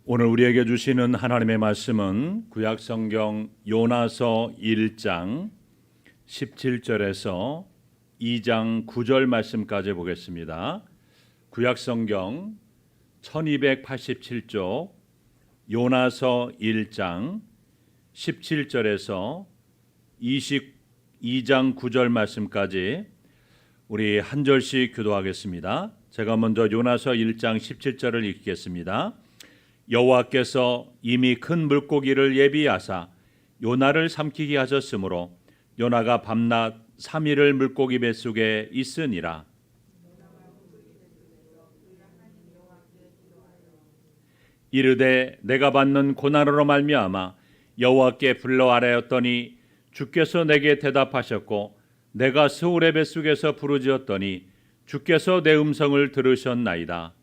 오늘 우리에게 주시는 하나님의 말씀은 구약성경 요나서 1장 17절에서 2장 9절 말씀까지 보겠습니다. 구약성경 1287쪽 요나서 1장 17절에서 22장 9절 말씀까지 우리 한 절씩 교도하겠습니다. 제가 먼저 요나서 1장 17절을 읽겠습니다. 여호와께서 이미 큰 물고기를 예비하사 요나를 삼키게 하셨으므로 요나가 밤낮 3일을 물고기 뱃속에 있으니라. 이르되 내가 받는 고난으로 말미암아 여호와께 불러 아뢰었더니 주께서 내게 대답하셨고 내가 스올의 뱃속에서 부르짖었더니 주께서 내 음성을 들으셨나이다.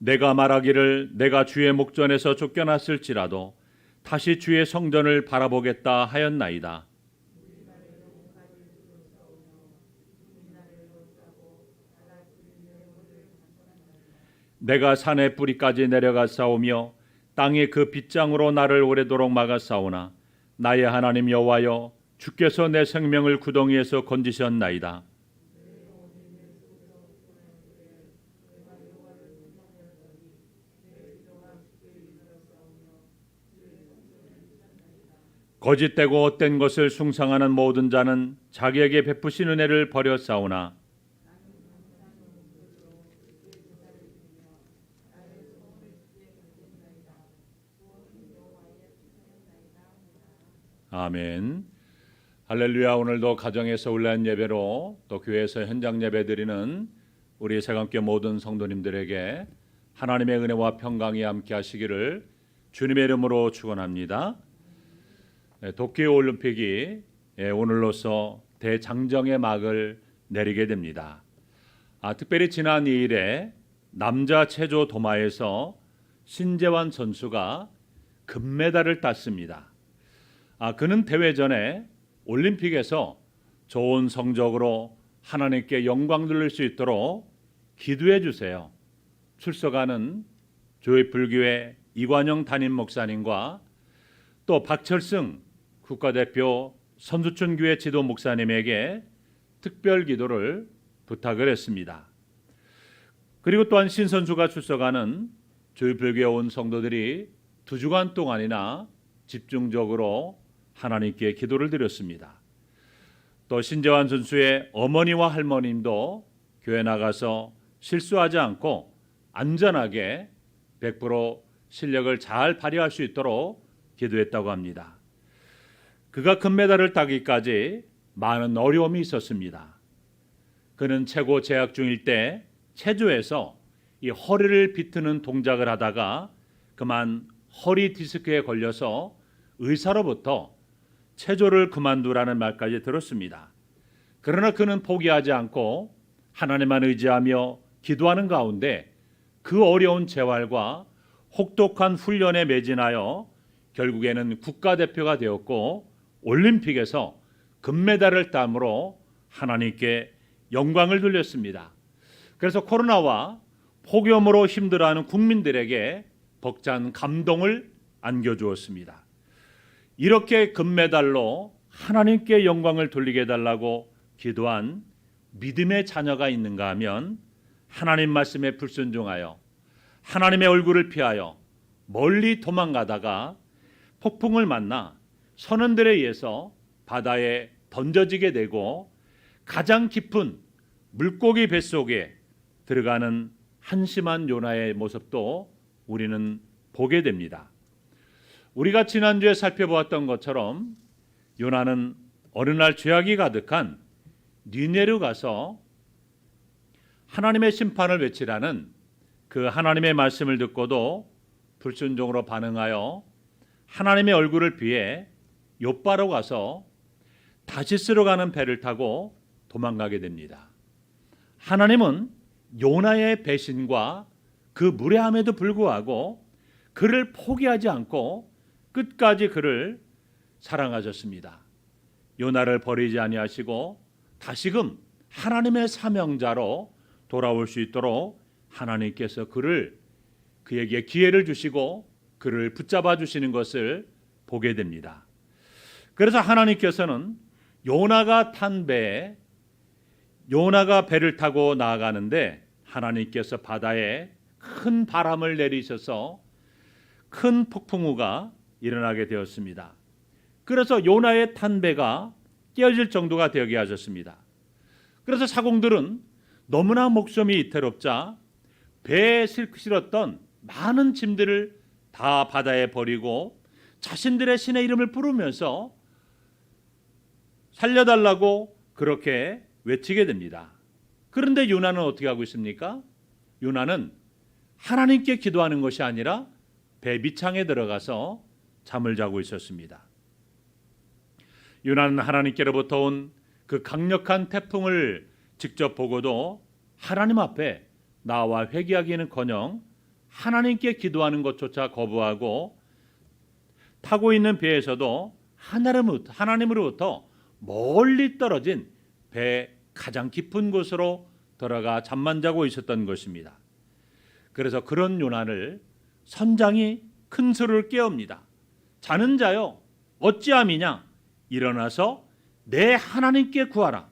내가 말하기를 내가 주의 목전에서 쫓겨났을지라도 다시 주의 성전을 바라보겠다 하였나이다. 내가 산의 뿌리까지 내려가 싸우며 땅의 그 빗장으로 나를 오래도록 막아 싸우나 나의 하나님 여호와여 주께서 내 생명을 구덩이에서 건지셨나이다. 거짓되고 헛된 것을 숭상하는 모든 자는 자기에게 베푸신 은혜를 버려 싸우나 아멘. 할렐루야. 오늘도 가정에서 온라인 예배로 또 교회에서 현장 예배 드리는 우리 새감교 모든 성도님들에게 하나님의 은혜와 평강이 함께 하시기를 주님의 이름으로 축원합니다. 도쿄올림픽이 오늘로서 대장정의 막을 내리게 됩니다. 특별히 지난 2일에 남자 체조 도마에서 신재환 선수가 금메달을 땄습니다. 그는 대회 전에 올림픽에서 좋은 성적으로 하나님께 영광 돌릴 수 있도록 기도해 주세요. 출석하는 조회불교회 이관영 담임 목사님과 또 박철승 국가대표 선수촌교회 지도 목사님에게 특별 기도를 부탁을 했습니다. 그리고 또한 신 선수가 출석하는 조회불교회 온 성도들이 2주간 동안이나 집중적으로 하나님께 기도를 드렸습니다. 또 신재환 선수의 어머니와 할머님도 교회 나가서 실수하지 않고 안전하게 100% 실력을 잘 발휘할 수 있도록 기도했다고 합니다. 그가 금메달을 따기까지 많은 어려움이 있었습니다. 그는 최고 재학 중일 때 체조에서 이 허리를 비트는 동작을 하다가 그만 허리 디스크에 걸려서 의사로부터 체조를 그만두라는 말까지 들었습니다. 그러나 그는 포기하지 않고 하나님만 의지하며 기도하는 가운데 그 어려운 재활과 혹독한 훈련에 매진하여 결국에는 국가대표가 되었고 올림픽에서 금메달을 땀으로 하나님께 영광을 돌렸습니다. 그래서 코로나와 폭염으로 힘들어하는 국민들에게 벅찬 감동을 안겨주었습니다. 이렇게 금메달로 하나님께 영광을 돌리게 해달라고 기도한 믿음의 자녀가 있는가 하면 하나님 말씀에 불순종하여 하나님의 얼굴을 피하여 멀리 도망가다가 폭풍을 만나 선원들에 의해서 바다에 던져지게 되고 가장 깊은 물고기 뱃속에 들어가는 한심한 요나의 모습도 우리는 보게 됩니다. 우리가 지난주에 살펴보았던 것처럼 요나는 어느 날 죄악이 가득한 니네로 가서 하나님의 심판을 외치라는 그 하나님의 말씀을 듣고도 불순종으로 반응하여 하나님의 얼굴을 피해 욥바로 가서 다시스로 가는 배를 타고 도망가게 됩니다. 하나님은 요나의 배신과 그 무례함에도 불구하고 그를 포기하지 않고 끝까지 그를 사랑하셨습니다. 요나를 버리지 아니하시고 다시금 하나님의 사명자로 돌아올 수 있도록 하나님께서 그에게 기회를 주시고 그를 붙잡아 주시는 것을 보게 됩니다. 그래서 하나님께서는 요나가 배를 타고 나아가는데 하나님께서 바다에 큰 바람을 내리셔서 큰 폭풍우가 일어나게 되었습니다. 그래서 요나의 탄 배가 깨어질 정도가 되게 하셨습니다. 그래서 사공들은 너무나 목숨이 위태롭자 배에 실었던 많은 짐들을 다 바다에 버리고 자신들의 신의 이름을 부르면서 살려달라고 그렇게 외치게 됩니다. 그런데 요나는 어떻게 하고 있습니까? 요나는 하나님께 기도하는 것이 아니라 배 밑창에 들어가서 잠을 자고 있었습니다. 요나는 하나님께로부터 온 그 강력한 태풍을 직접 보고도 하나님 앞에 나와 회개하기는커녕 하나님께 기도하는 것조차 거부하고 타고 있는 배에서도 하나님으로부터 멀리 떨어진 배 가장 깊은 곳으로 들어가 잠만 자고 있었던 것입니다. 그래서 그런 요나를 선장이 큰 소리를 깨웁니다. 자는 자여 어찌함이냐, 일어나서 내 하나님께 구하라.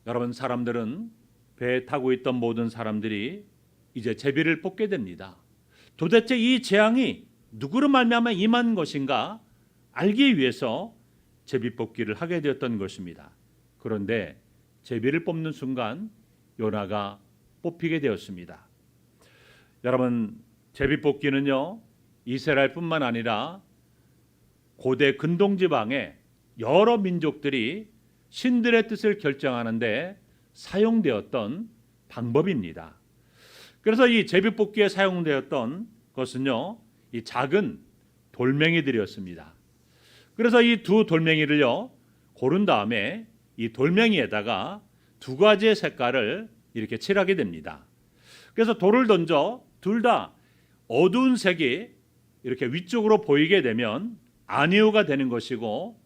여러분, 사람들은 배에 타고 있던 모든 사람들이 이제 제비를 뽑게 됩니다. 도대체 이 재앙이 누구로 말미암아 임한 것인가 알기 위해서 제비 뽑기를 하게 되었던 것입니다. 그런데 제비를 뽑는 순간 요나가 뽑히게 되었습니다. 여러분, 제비 뽑기는요, 이스라엘뿐만 아니라 고대 근동지방에 여러 민족들이 신들의 뜻을 결정하는데 사용되었던 방법입니다. 그래서 이 제비 뽑기에 사용되었던 것은요, 이 작은 돌멩이들이었습니다. 그래서 이 두 돌멩이를요 고른 다음에 이 돌멩이에다가 두 가지의 색깔을 이렇게 칠하게 됩니다. 그래서 돌을 던져 둘 다 어두운 색이 이렇게 위쪽으로 보이게 되면 아니오가 되는 것이고,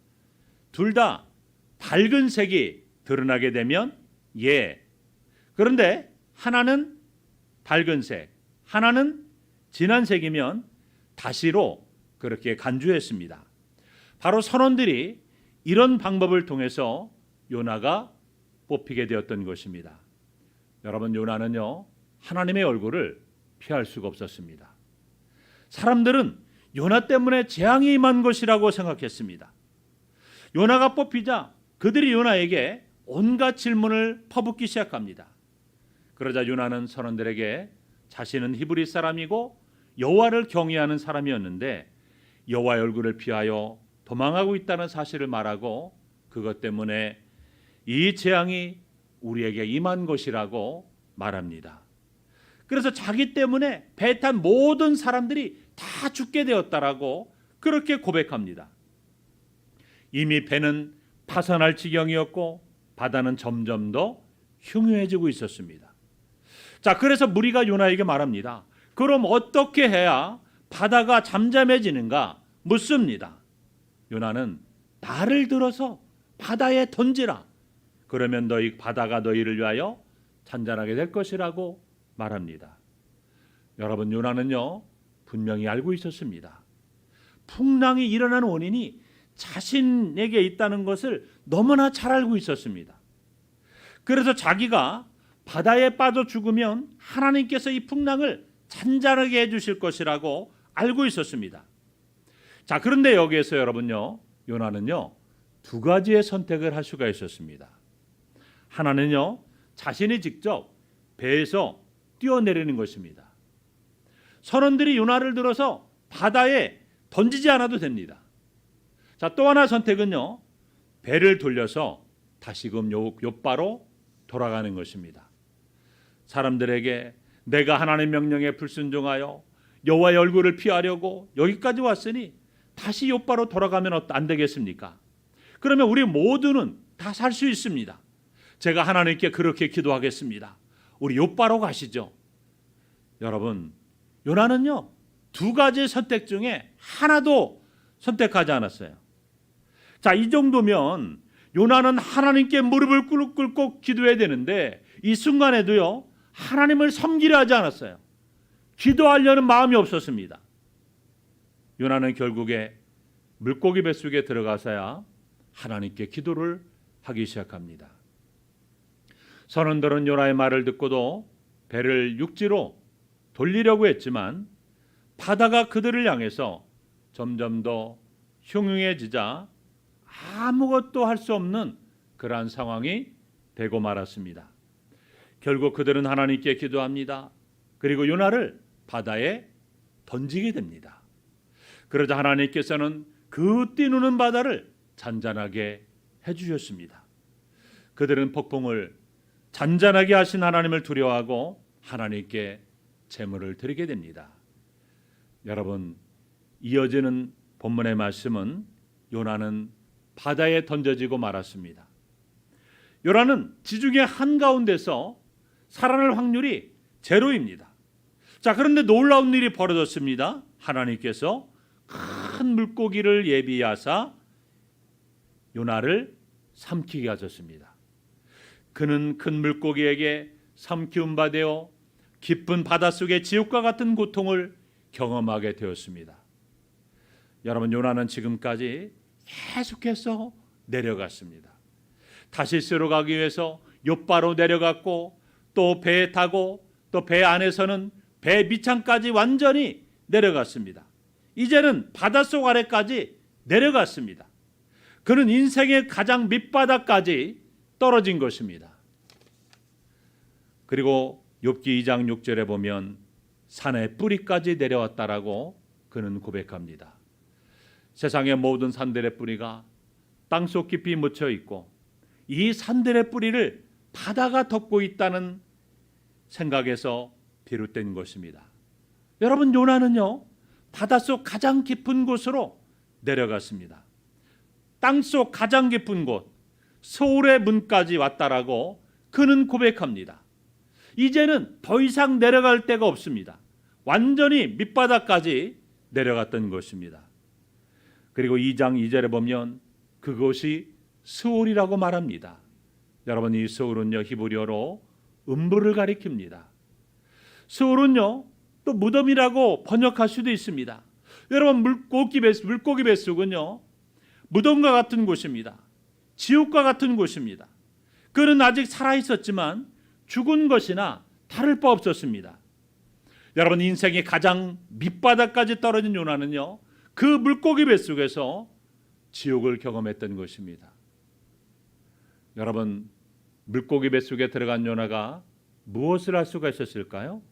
둘 다 밝은 색이 드러나게 되면 예. 그런데 하나는 밝은 색, 하나는 진한 색이면 다시로 그렇게 간주했습니다. 바로 선원들이 이런 방법을 통해서 요나가 뽑히게 되었던 것입니다. 여러분, 요나는요 하나님의 얼굴을 피할 수가 없었습니다. 사람들은 요나 때문에 재앙이 임한 것이라고 생각했습니다. 요나가 뽑히자 그들이 요나에게 온갖 질문을 퍼붓기 시작합니다. 그러자 요나는 선원들에게 자신은 히브리 사람이고 여호와를 경외하는 사람이었는데 여호와의 얼굴을 피하여 도망하고 있다는 사실을 말하고, 그것 때문에 이 재앙이 우리에게 임한 것이라고 말합니다. 그래서 자기 때문에 배 탄 모든 사람들이 다 죽게 되었다라고 그렇게 고백합니다. 이미 배는 파산할 지경이었고 바다는 점점 더 흉흉해지고 있었습니다. 자, 그래서 무리가 요나에게 말합니다. 그럼 어떻게 해야 바다가 잠잠해지는가 묻습니다. 요나는 발을 들어서 바다에 던지라. 그러면 바다가 너희를 위하여 잔잔하게 될 것이라고 말합니다. 여러분, 요나는요 분명히 알고 있었습니다. 풍랑이 일어나는 원인이 자신에게 있다는 것을 너무나 잘 알고 있었습니다. 그래서 자기가 바다에 빠져 죽으면 하나님께서 이 풍랑을 잔잔하게 해주실 것이라고 알고 있었습니다. 자, 그런데 여기에서 여러분요, 요나는요 두 가지의 선택을 할 수가 있었습니다. 하나는요, 자신이 직접 배에서 뛰어내리는 것입니다. 선원들이 요나를 들어서 바다에 던지지 않아도 됩니다. 자, 또 하나 선택은요, 배를 돌려서 다시금 욥바로 돌아가는 것입니다. 사람들에게 내가 하나님의 명령에 불순종하여 여호와의 얼굴을 피하려고 여기까지 왔으니 다시 욥바로 돌아가면 안 되겠습니까? 그러면 우리 모두는 다 살 수 있습니다. 제가 하나님께 그렇게 기도하겠습니다. 우리 욥바로 가시죠. 여러분, 요나는요 두 가지 선택 중에 하나도 선택하지 않았어요. 자, 이 정도면 요나는 하나님께 무릎을 꿇고 기도해야 되는데 이 순간에도요 하나님을 섬기려 하지 않았어요. 기도하려는 마음이 없었습니다. 요나는 결국에 물고기 뱃속에 들어가서야 하나님께 기도를 하기 시작합니다. 선원들은 요나의 말을 듣고도 배를 육지로 돌리려고 했지만 바다가 그들을 향해서 점점 더 흉흉해지자 아무것도 할 수 없는 그러한 상황이 되고 말았습니다. 결국 그들은 하나님께 기도합니다. 그리고 요나를 바다에 던지게 됩니다. 그러자 하나님께서는 그 뛰누는 바다를 잔잔하게 해주셨습니다. 그들은 폭풍을 잔잔하게 하신 하나님을 두려워하고 하나님께 제물을 드리게 됩니다. 여러분, 이어지는 본문의 말씀은 요나는 바다에 던져지고 말았습니다. 요나는 지중해 한가운데서 살아날 확률이 제로입니다. 자, 그런데 놀라운 일이 벌어졌습니다. 하나님께서 큰 물고기를 예비하사 요나를 삼키게 하셨습니다. 그는 큰 물고기에게 삼키움 받아 깊은 바닷속의 지옥과 같은 고통을 경험하게 되었습니다. 여러분, 요나는 지금까지 계속해서 내려갔습니다. 다시스로 가기 위해서 욥바로 내려갔고 또 배에 타고 또 배 안에서는 배 밑창까지 완전히 내려갔습니다. 이제는 바닷속 아래까지 내려갔습니다. 그는 인생의 가장 밑바닥까지 떨어진 것입니다. 그리고 욥기 2장 6절에 보면 산의 뿌리까지 내려왔다라고 그는 고백합니다. 세상의 모든 산들의 뿌리가 땅속 깊이 묻혀 있고 이 산들의 뿌리를 바다가 덮고 있다는 생각에서 비롯된 것입니다. 여러분, 요나는요 바닷속 가장 깊은 곳으로 내려갔습니다. 땅속 가장 깊은 곳 서울의 문까지 왔다라고 그는 고백합니다. 이제는 더 이상 내려갈 데가 없습니다. 완전히 밑바닥까지 내려갔던 것입니다. 그리고 2장 2절에 보면 그것이 스올이라고 말합니다. 여러분, 이 스올은요 히브리어로 음부를 가리킵니다. 스올은요 또 무덤이라고 번역할 수도 있습니다. 여러분, 물고기 뱃속은요 무덤과 같은 곳입니다. 지옥과 같은 곳입니다. 그는 아직 살아 있었지만 죽은 것이나 다를 바 없었습니다. 여러분, 인생의 가장 밑바닥까지 떨어진 요나는요 그 물고기 뱃속에서 지옥을 경험했던 것입니다. 여러분, 물고기 뱃속에 들어간 요나가 무엇을 할 수가 있었을까요?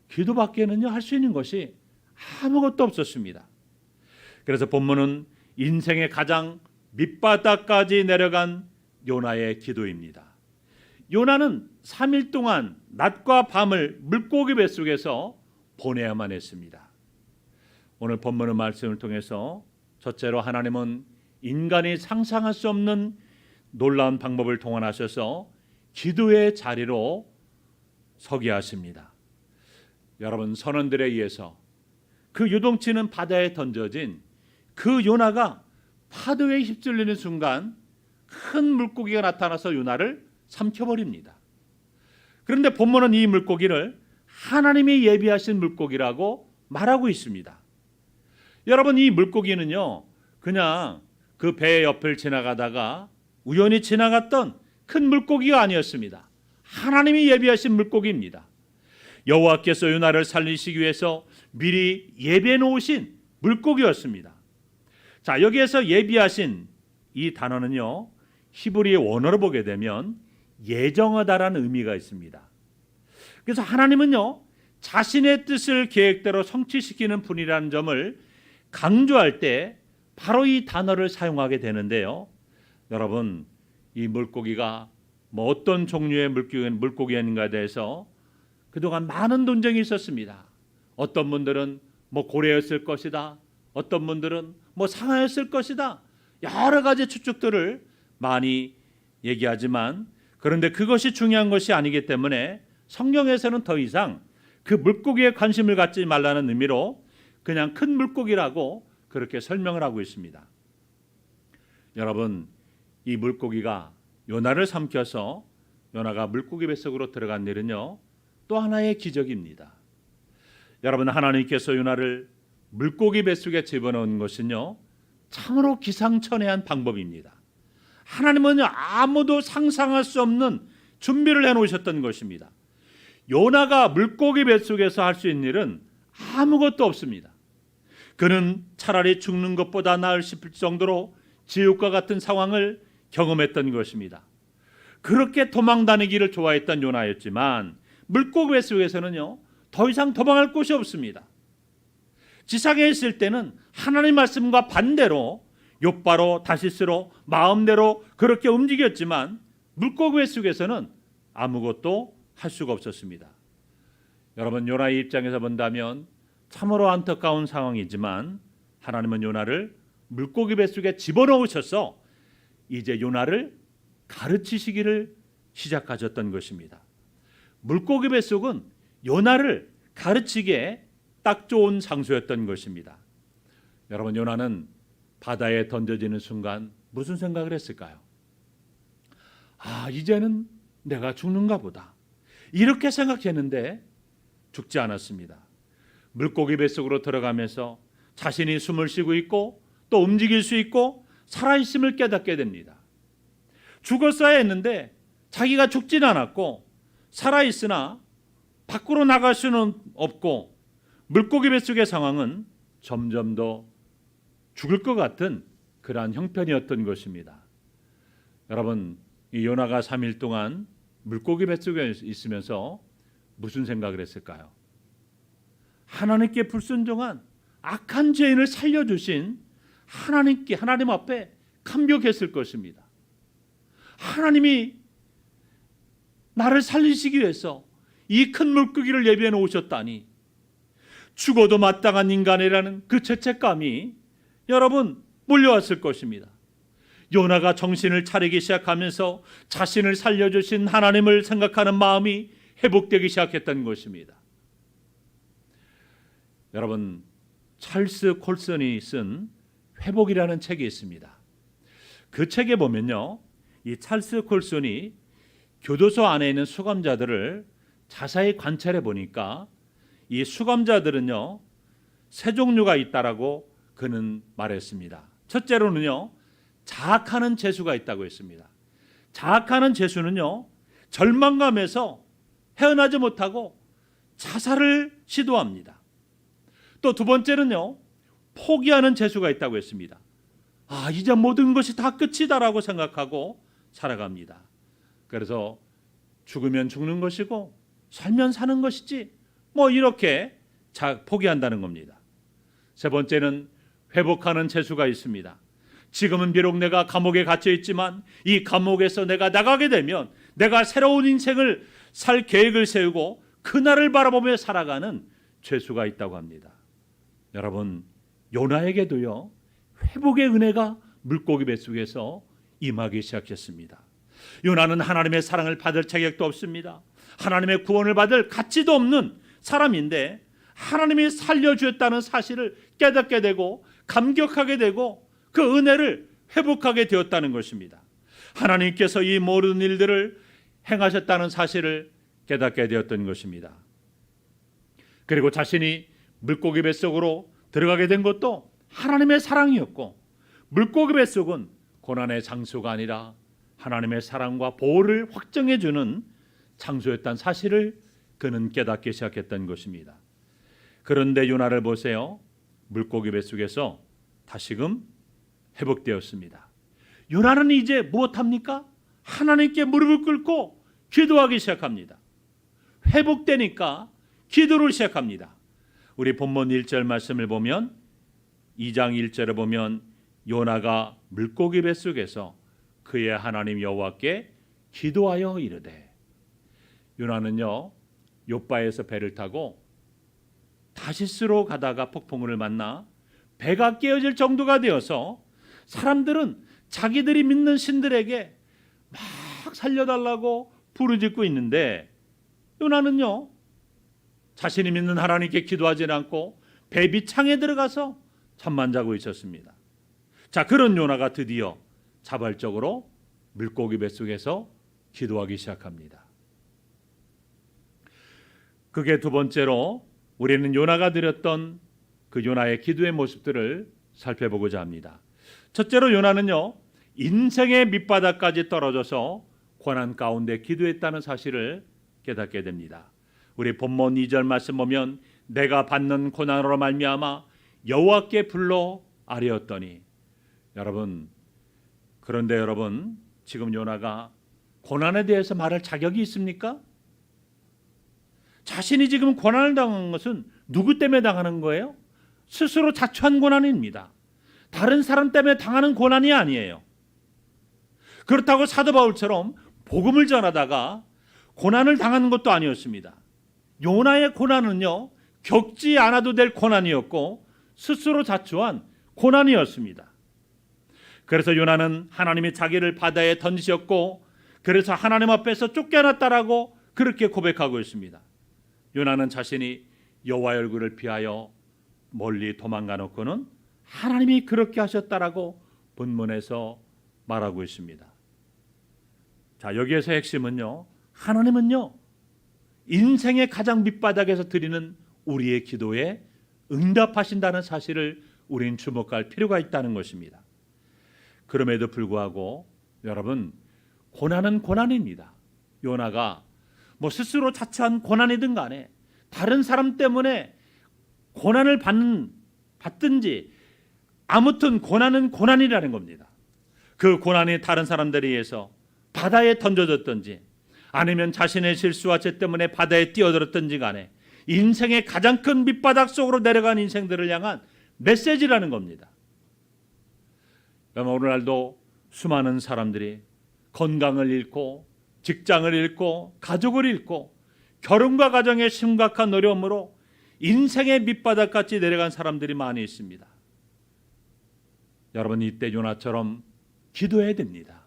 기도밖에는요 할 수 있는 것이 아무것도 없었습니다. 그래서 본문은 인생의 가장 밑바닥까지 내려간 요나의 기도입니다. 요나는 3일 동안 낮과 밤을 물고기 뱃속에서 보내야만 했습니다. 오늘 본문의 말씀을 통해서 첫째로 하나님은 인간이 상상할 수 없는 놀라운 방법을 동원하셔서 기도의 자리로 서게 하십니다. 여러분, 선원들에 의해서 그 요동치는 바다에 던져진 그 요나가 파도에 휩쓸리는 순간 큰 물고기가 나타나서 요나를 삼켜버립니다. 그런데 본문은 이 물고기를 하나님이 예비하신 물고기라고 말하고 있습니다. 여러분, 이 물고기는요 그냥 그 배 옆을 지나가다가 우연히 지나갔던 큰 물고기가 아니었습니다. 하나님이 예비하신 물고기입니다. 여호와께서 요나를 살리시기 위해서 미리 예비해 놓으신 물고기였습니다. 자, 여기에서 예비하신 이 단어는요 히브리의 원어로 보게 되면 예정하다라는 의미가 있습니다. 그래서 하나님은요 자신의 뜻을 계획대로 성취시키는 분이라는 점을 강조할 때 바로 이 단어를 사용하게 되는데요. 여러분, 이 물고기가 뭐 어떤 종류의 물고기인가에 대해서 그동안 많은 논쟁이 있었습니다. 어떤 분들은 뭐 고래였을 것이다, 어떤 분들은 뭐 상하였을 것이다, 여러 가지 추측들을 많이 얘기하지만 그런데 그것이 중요한 것이 아니기 때문에 성경에서는 더 이상 그 물고기에 관심을 갖지 말라는 의미로 그냥 큰 물고기라고 그렇게 설명을 하고 있습니다. 여러분, 이 물고기가 요나를 삼켜서 요나가 물고기 뱃속으로 들어간 일은요, 또 하나의 기적입니다. 여러분, 하나님께서 요나를 물고기 뱃속에 집어넣은 것은요, 참으로 기상천외한 방법입니다. 하나님은 아무도 상상할 수 없는 준비를 해놓으셨던 것입니다. 요나가 물고기 뱃속에서 할 수 있는 일은 아무것도 없습니다. 그는 차라리 죽는 것보다 나을 싶을 정도로 지옥과 같은 상황을 경험했던 것입니다. 그렇게 도망다니기를 좋아했던 요나였지만 물고기 뱃속에서는요, 더 이상 도망할 곳이 없습니다. 지상에 있을 때는 하나님 말씀과 반대로 욥바로 다시스로 마음대로 그렇게 움직였지만 물고기 뱃속에서는 아무것도 할 수가 없었습니다. 여러분, 요나의 입장에서 본다면 참으로 안타까운 상황이지만 하나님은 요나를 물고기 뱃속에 집어넣으셔서 이제 요나를 가르치시기를 시작하셨던 것입니다. 물고기 뱃속은 요나를 가르치기에 딱 좋은 장소였던 것입니다. 여러분, 요나는 바다에 던져지는 순간 무슨 생각을 했을까요? 이제는 내가 죽는가 보다, 이렇게 생각했는데 죽지 않았습니다. 물고기 뱃속으로 들어가면서 자신이 숨을 쉬고 있고 또 움직일 수 있고 살아있음을 깨닫게 됩니다. 죽었어야 했는데 자기가 죽진 않았고 살아있으나 밖으로 나갈 수는 없고 물고기 뱃속의 상황은 점점 더 죽을 것 같은 그러한 형편이었던 것입니다. 여러분, 이 요나가 3일 동안 물고기 뱃속에 있으면서 무슨 생각을 했을까요? 하나님께 불순종한 악한 죄인을 살려주신 하나님 앞에 감격했을 것입니다. 하나님이 나를 살리시기 위해서 이 큰 물고기를 예비해 놓으셨다니, 죽어도 마땅한 인간이라는 그 죄책감이 여러분 몰려왔을 것입니다. 요나가 정신을 차리기 시작하면서 자신을 살려주신 하나님을 생각하는 마음이 회복되기 시작했던 것입니다. 여러분, 찰스 콜슨이 쓴 회복이라는 책이 있습니다. 그 책에 보면요, 이 찰스 콜슨이 교도소 안에 있는 수감자들을 자세히 관찰해 보니까 이 수감자들은요, 세 종류가 있다라고 그는 말했습니다. 첫째로는요, 자학하는 재수가 있다고 했습니다. 자학하는 재수는요, 절망감에서 헤어나지 못하고 자살을 시도합니다. 또 두 번째는요, 포기하는 재수가 있다고 했습니다. 이제 모든 것이 다 끝이다라고 생각하고 살아갑니다. 그래서 죽으면 죽는 것이고 살면 사는 것이지 이렇게 포기한다는 겁니다. 세 번째는 회복하는 재수가 있습니다. 지금은 비록 내가 감옥에 갇혀 있지만 이 감옥에서 내가 나가게 되면 내가 새로운 인생을 살 계획을 세우고 그날을 바라보며 살아가는 재수가 있다고 합니다. 여러분, 요나에게도요, 회복의 은혜가 물고기 뱃속에서 임하기 시작했습니다. 요나는 하나님의 사랑을 받을 자격도 없습니다. 하나님의 구원을 받을 가치도 없는 사람인데 하나님이 살려주었다는 사실을 깨닫게 되고 감격하게 되고 그 은혜를 회복하게 되었다는 것입니다. 하나님께서 이 모든 일들을 행하셨다는 사실을 깨닫게 되었던 것입니다. 그리고 자신이 물고기 뱃속으로 들어가게 된 것도 하나님의 사랑이었고, 물고기 뱃속은 고난의 장소가 아니라 하나님의 사랑과 보호를 확정해 주는 장소였다는 사실을 그는 깨닫기 시작했던 것입니다. 그런데 요나를 보세요. 물고기 뱃속에서 다시금 회복되었습니다. 요나는 이제 무엇합니까? 하나님께 무릎을 꿇고 기도하기 시작합니다. 회복되니까 기도를 시작합니다. 우리 본문 1절 말씀을 보면 2장 1절에 보면 요나가 물고기 뱃속에서 그의 하나님 여호와께 기도하여 이르되, 요나는요, 욥바에서 배를 타고 다시스로 가다가 폭풍우를 만나 배가 깨어질 정도가 되어서 사람들은 자기들이 믿는 신들에게 막 살려달라고 부르짖고 있는데, 요나는요, 자신이 믿는 하나님께 기도하지 않고 배 밑창에 들어가서 잠만 자고 있었습니다. 자, 그런 요나가 드디어 자발적으로 물고기 뱃속에서 기도하기 시작합니다. 그게 두 번째로 우리는 요나가 드렸던 그 요나의 기도의 모습들을 살펴보고자 합니다. 첫째로 요나는요, 인생의 밑바닥까지 떨어져서 고난 가운데 기도했다는 사실을 깨닫게 됩니다. 우리 본문 2절 말씀 보면 내가 받는 고난으로 말미암아 여호와께 불러 아뢰었더니, 여러분, 그런데 여러분, 지금 요나가 고난에 대해서 말할 자격이 있습니까? 자신이 지금 고난을 당한 것은 누구 때문에 당하는 거예요? 스스로 자초한 고난입니다. 다른 사람 때문에 당하는 고난이 아니에요. 그렇다고 사도 바울처럼 복음을 전하다가 고난을 당하는 것도 아니었습니다. 요나의 고난은요, 겪지 않아도 될 고난이었고 스스로 자초한 고난이었습니다. 그래서 요나는 하나님이 자기를 바다에 던지셨고 그래서 하나님 앞에서 쫓겨났다라고 그렇게 고백하고 있습니다. 요나는 자신이 여호와의 얼굴을 피하여 멀리 도망가 놓고는 하나님이 그렇게 하셨다라고 본문에서 말하고 있습니다. 자, 여기에서 핵심은요, 하나님은요, 인생의 가장 밑바닥에서 드리는 우리의 기도에 응답하신다는 사실을 우린 주목할 필요가 있다는 것입니다. 그럼에도 불구하고 여러분, 고난은 고난입니다. 요나가 뭐 스스로 자초한 고난이든 간에 다른 사람 때문에 고난을 받든지 아무튼 고난은 고난이라는 겁니다. 그 고난이 다른 사람들에 의해서 바다에 던져졌든지 아니면 자신의 실수와 죄 때문에 바다에 뛰어들었든지 간에 인생의 가장 큰 밑바닥 속으로 내려간 인생들을 향한 메시지라는 겁니다. 오늘날도 수많은 사람들이 건강을 잃고 직장을 잃고 가족을 잃고 결혼과 가정의 심각한 어려움으로 인생의 밑바닥까지 내려간 사람들이 많이 있습니다. 여러분, 이때 요나처럼 기도해야 됩니다.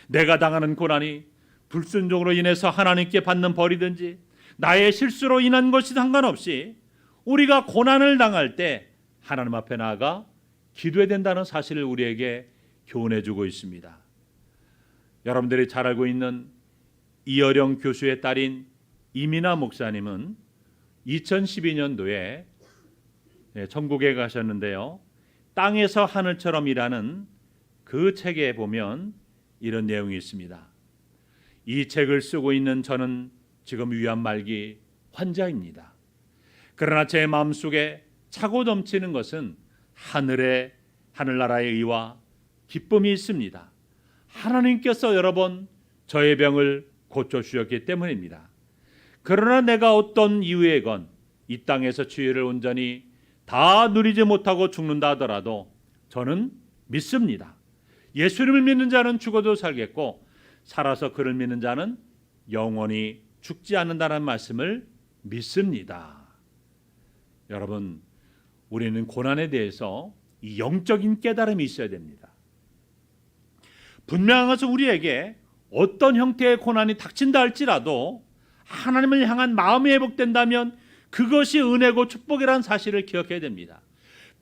내가 당하는 고난이 불순종으로 인해서 하나님께 받는 벌이든지 나의 실수로 인한 것이 상관없이 우리가 고난을 당할 때 하나님 앞에 나아가 기도해야 된다는 사실을 우리에게 교훈해 주고 있습니다. 여러분들이 잘 알고 있는 이어령 교수의 딸인 이민아 목사님은 2012년도에 천국에 가셨는데요, 땅에서 하늘처럼이라는 그 책에 보면 이런 내용이 있습니다. 이 책을 쓰고 있는 저는 지금 위암 말기 환자입니다. 그러나 제 마음속에 차고 넘치는 것은 하늘나라의 의와 기쁨이 있습니다. 하나님께서 여러 번 저의 병을 고쳐주셨기 때문입니다. 그러나 내가 어떤 이유에건 이 땅에서 주의를 온전히 다 누리지 못하고 죽는다 하더라도 저는 믿습니다. 예수님을 믿는 자는 죽어도 살겠고 살아서 그를 믿는 자는 영원히 죽지 않는다는 말씀을 믿습니다. 여러분, 우리는 고난에 대해서 이 영적인 깨달음이 있어야 됩니다. 분명한 것은 우리에게 어떤 형태의 고난이 닥친다 할지라도 하나님을 향한 마음이 회복된다면 그것이 은혜고 축복이라는 사실을 기억해야 됩니다.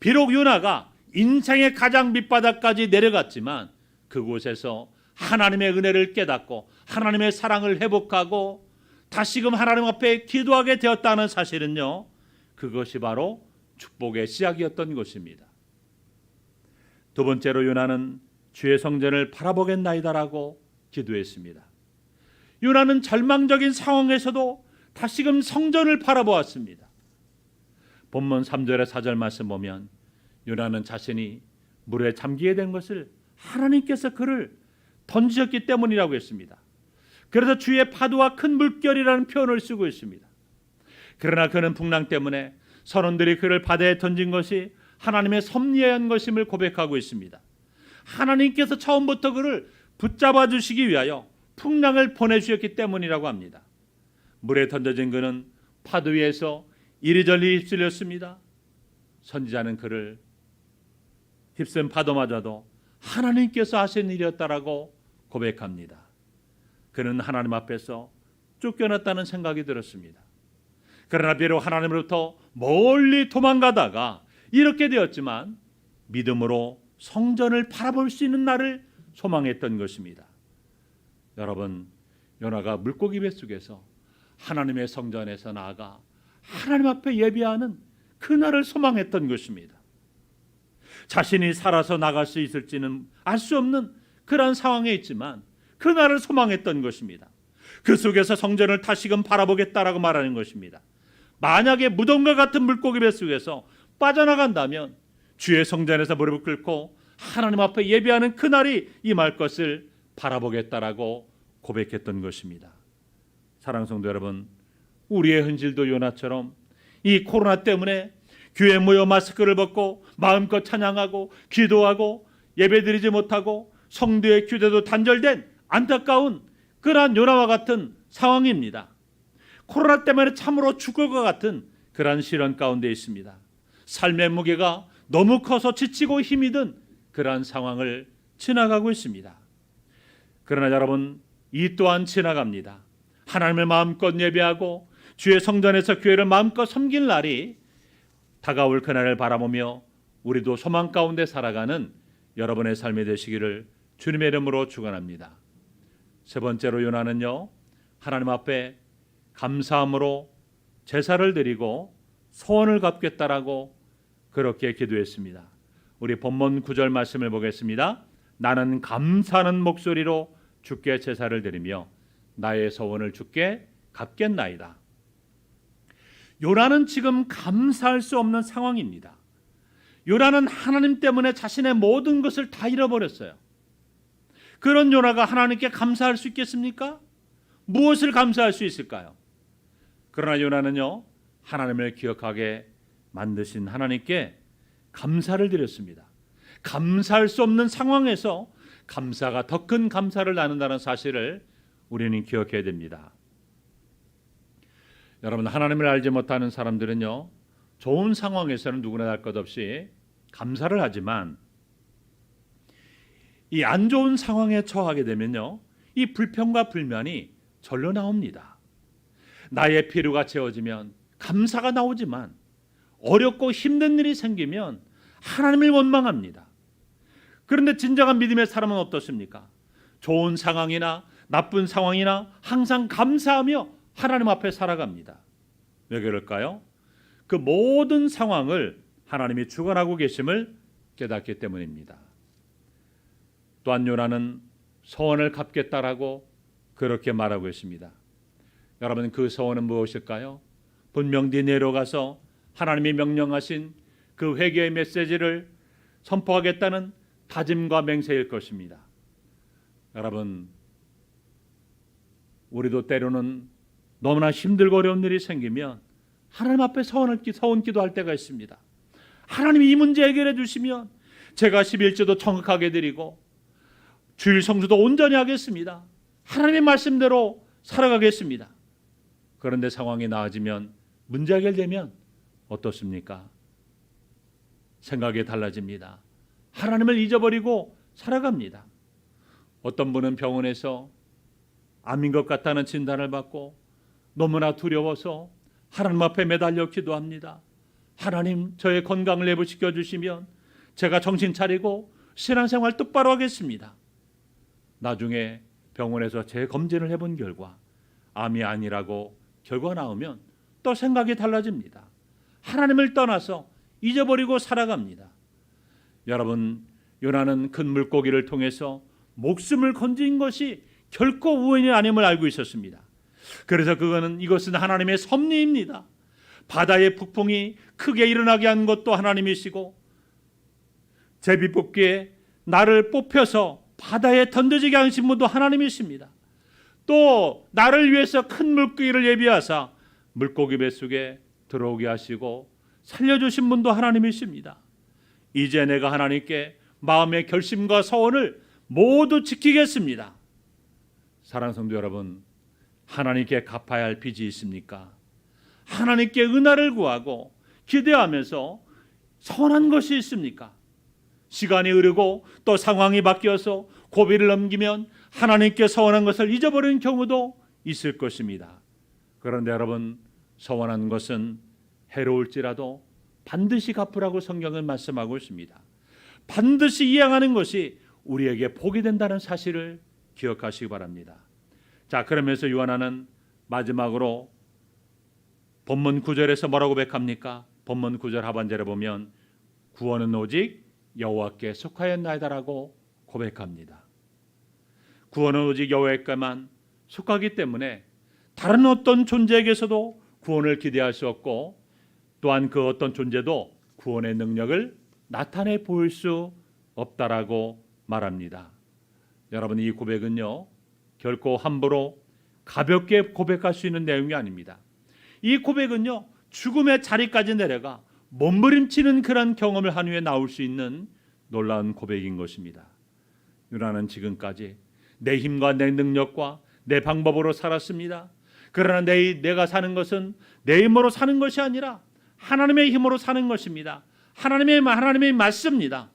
비록 요나가 인생의 가장 밑바닥까지 내려갔지만 그곳에서 하나님의 은혜를 깨닫고 하나님의 사랑을 회복하고 다시금 하나님 앞에 기도하게 되었다는 사실은요, 그것이 바로 축복의 시작이었던 것입니다. 두 번째로 요나는 주의 성전을 바라보겠나이다라고 기도했습니다. 요나는 절망적인 상황에서도 다시금 성전을 바라보았습니다. 본문 3절에 4절 말씀 보면 요나는 자신이 물에 잠기게 된 것을 하나님께서 그를 던지셨기 때문이라고 했습니다. 그래서 주의 파도와 큰 물결이라는 표현을 쓰고 있습니다. 그러나 그는 풍랑 때문에 선원들이 그를 바다에 던진 것이 하나님의 섭리한 것임을 고백하고 있습니다. 하나님께서 처음부터 그를 붙잡아 주시기 위하여 풍랑을 보내주셨기 때문이라고 합니다. 물에 던져진 그는 파도 위에서 이리저리 휩쓸렸습니다. 선지자는 그를 휩쓴 파도마저도 하나님께서 하신 일이었다라고 고백합니다. 그는 하나님 앞에서 쫓겨났다는 생각이 들었습니다. 그러나 비록 하나님으로부터 멀리 도망가다가 이렇게 되었지만 믿음으로 성전을 바라볼 수 있는 날을 소망했던 것입니다. 여러분, 요나가 물고기 뱃속에서 하나님의 성전에서 나아가 하나님 앞에 예배하는 그날을 소망했던 것입니다. 자신이 살아서 나갈 수 있을지는 알 수 없는 그러한 상황에 있지만 그날을 소망했던 것입니다. 그 속에서 성전을 다시금 바라보겠다라고 말하는 것입니다. 만약에 무덤과 같은 물고기 뱃속에서 빠져나간다면 주의 성전에서 무릎을 꿇고 하나님 앞에 예배하는 그날이 임할 것을 바라보겠다라고 고백했던 것입니다. 사랑하는 성도 여러분, 우리의 흔질도 요나처럼 이 코로나 때문에 교회에 모여 마스크를 벗고 마음껏 찬양하고 기도하고 예배드리지 못하고 성도의 교제도 단절된 안타까운 그러한 요나와 같은 상황입니다. 코로나 때문에 참으로 죽을 것 같은 그러한 시련 가운데 있습니다. 삶의 무게가 너무 커서 지치고 힘이 든 그러한 상황을 지나가고 있습니다. 그러나 여러분, 이 또한 지나갑니다. 하나님을 마음껏 예배하고 주의 성전에서 교회를 마음껏 섬길 날이 다가올 그날을 바라보며 우리도 소망 가운데 살아가는 여러분의 삶이 되시기를 주님의 이름으로 축원합니다. 세 번째로 요나는요, 하나님 앞에 감사함으로 제사를 드리고 소원을 갚겠다라고 그렇게 기도했습니다. 우리 본문 9절 말씀을 보겠습니다. 나는 감사하는 목소리로 주께 제사를 드리며 나의 소원을 주께 갚겠나이다. 요나는 지금 감사할 수 없는 상황입니다. 요나는 하나님 때문에 자신의 모든 것을 다 잃어버렸어요. 그런 요나가 하나님께 감사할 수 있겠습니까? 무엇을 감사할 수 있을까요? 그러나 요나는요, 하나님을 기억하게 만드신 하나님께 감사를 드렸습니다. 감사할 수 없는 상황에서 감사가 더 큰 감사를 나눈다는 사실을 우리는 기억해야 됩니다. 여러분, 하나님을 알지 못하는 사람들은요, 좋은 상황에서는 누구나 할 것 없이 감사를 하지만 이 안 좋은 상황에 처하게 되면요, 이 불평과 불만이 절로 나옵니다. 나의 필요가 채워지면 감사가 나오지만 어렵고 힘든 일이 생기면 하나님을 원망합니다. 그런데 진정한 믿음의 사람은 어떻습니까? 좋은 상황이나 나쁜 상황이나 항상 감사하며 하나님 앞에 살아갑니다. 왜 그럴까요? 그 모든 상황을 하나님이 주관하고 계심을 깨닫기 때문입니다. 또한 요나는 소원을 갚겠다라고 그렇게 말하고 있습니다. 여러분, 그 소원은 무엇일까요? 분명 니네로 가서 하나님이 명령하신 그 회개의 메시지를 선포하겠다는 다짐과 맹세일 것입니다. 여러분, 우리도 때로는 너무나 힘들고 어려운 일이 생기면 하나님 앞에 서원 기도할 때가 있습니다. 하나님이 이 문제 해결해 주시면 제가 11조도 정확하게 드리고 주일 성수도 온전히 하겠습니다. 하나님의 말씀대로 살아가겠습니다. 그런데 상황이 나아지면, 문제 해결되면 어떻습니까? 생각이 달라집니다. 하나님을 잊어버리고 살아갑니다. 어떤 분은 병원에서 암인 것 같다는 진단을 받고 너무나 두려워서 하나님 앞에 매달려 기도합니다. 하나님, 저의 건강을 회복시켜 주시면 제가 정신 차리고 신앙생활 똑바로 하겠습니다. 나중에 병원에서 재검진을 해본 결과 암이 아니라고 결과 나오면 또 생각이 달라집니다. 하나님을 떠나서 잊어버리고 살아갑니다. 여러분, 요나는 큰 물고기를 통해서 목숨을 건진 것이 결코 우연이 아님을 알고 있었습니다. 그래서 이것은 하나님의 섭리입니다. 바다의 북풍이 크게 일어나게 한 것도 하나님이시고, 제비뽑기에 나를 뽑혀서 바다에 던져지게 하신 분도 하나님이십니다. 또 나를 위해서 큰 물고기를 예비하사 물고기 뱃속에 들어오게 하시고 살려주신 분도 하나님이십니다. 이제 내가 하나님께 마음의 결심과 소원을 모두 지키겠습니다. 사랑하는 성도 여러분, 하나님께 갚아야 할 빚이 있습니까? 하나님께 은혜를 구하고 기대하면서 선한 것이 있습니까? 시간이 흐르고 또 상황이 바뀌어서 고비를 넘기면 하나님께 서원한 것을 잊어버리는 경우도 있을 것입니다. 그런데 여러분, 서원한 것은 해로울지라도 반드시 갚으라고 성경은 말씀하고 있습니다. 반드시 이행하는 것이 우리에게 복이 된다는 사실을 기억하시기 바랍니다. 자, 그러면서 요한은 마지막으로 본문 9절에서 뭐라고 고백합니까? 본문 9절 하반절에 보면 구원은 오직 여호와께 속하였나이다라고 고백합니다. 구원은 오직 여호와께만 속하기 때문에 다른 어떤 존재에게서도 구원을 기대할 수 없고, 또한 그 어떤 존재도 구원의 능력을 나타내 보일 수 없다라고 말합니다. 여러분, 이 고백은요 결코 함부로 가볍게 고백할 수 있는 내용이 아닙니다. 이 고백은요 죽음의 자리까지 내려가 몸부림치는 그런 경험을 한 후에 나올 수 있는 놀라운 고백인 것입니다. 요나는 지금까지 내 힘과 내 능력과 내 방법으로 살았습니다. 그러나 내가 사는 것은 내 힘으로 사는 것이 아니라 하나님의 힘으로 사는 것입니다. 하나님의 맞습니다.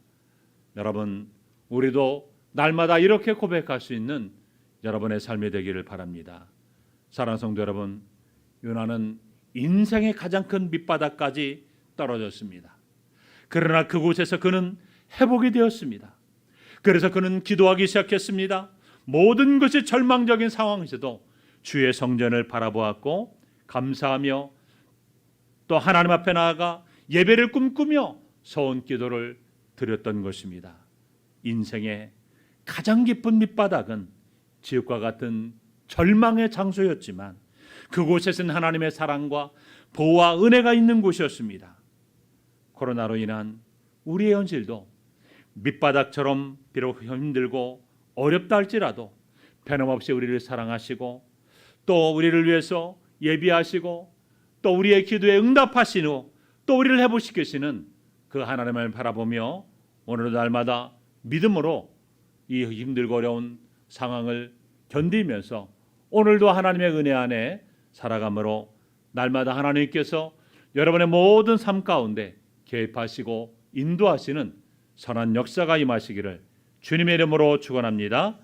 여러분, 우리도 날마다 이렇게 고백할 수 있는 여러분의 삶이 되기를 바랍니다. 사랑하는 성도 여러분, 요나는 인생의 가장 큰 밑바닥까지 떨어졌습니다. 그러나 그곳에서 그는 회복이 되었습니다. 그래서 그는 기도하기 시작했습니다. 모든 것이 절망적인 상황에서도 주의 성전을 바라보았고 감사하며 또 하나님 앞에 나아가 예배를 꿈꾸며 소원 기도를 드렸던 것입니다. 인생의 가장 깊은 밑바닥은 지옥과 같은 절망의 장소였지만 그곳에서는 하나님의 사랑과 보호와 은혜가 있는 곳이었습니다. 코로나로 인한 우리의 현실도 밑바닥처럼 비록 힘들고 어렵다 할지라도 변함없이 우리를 사랑하시고 또 우리를 위해서 예비하시고 또 우리의 기도에 응답하시는, 또 우리를 회복시키시는 그 하나님을 바라보며 오늘도 날마다 믿음으로 이 힘들고 어려운 상황을 견디면서 오늘도 하나님의 은혜 안에 살아감으로 날마다 하나님께서 여러분의 모든 삶 가운데 개입하시고 인도하시는 선한 역사가 임하시기를 주님의 이름으로 축원합니다.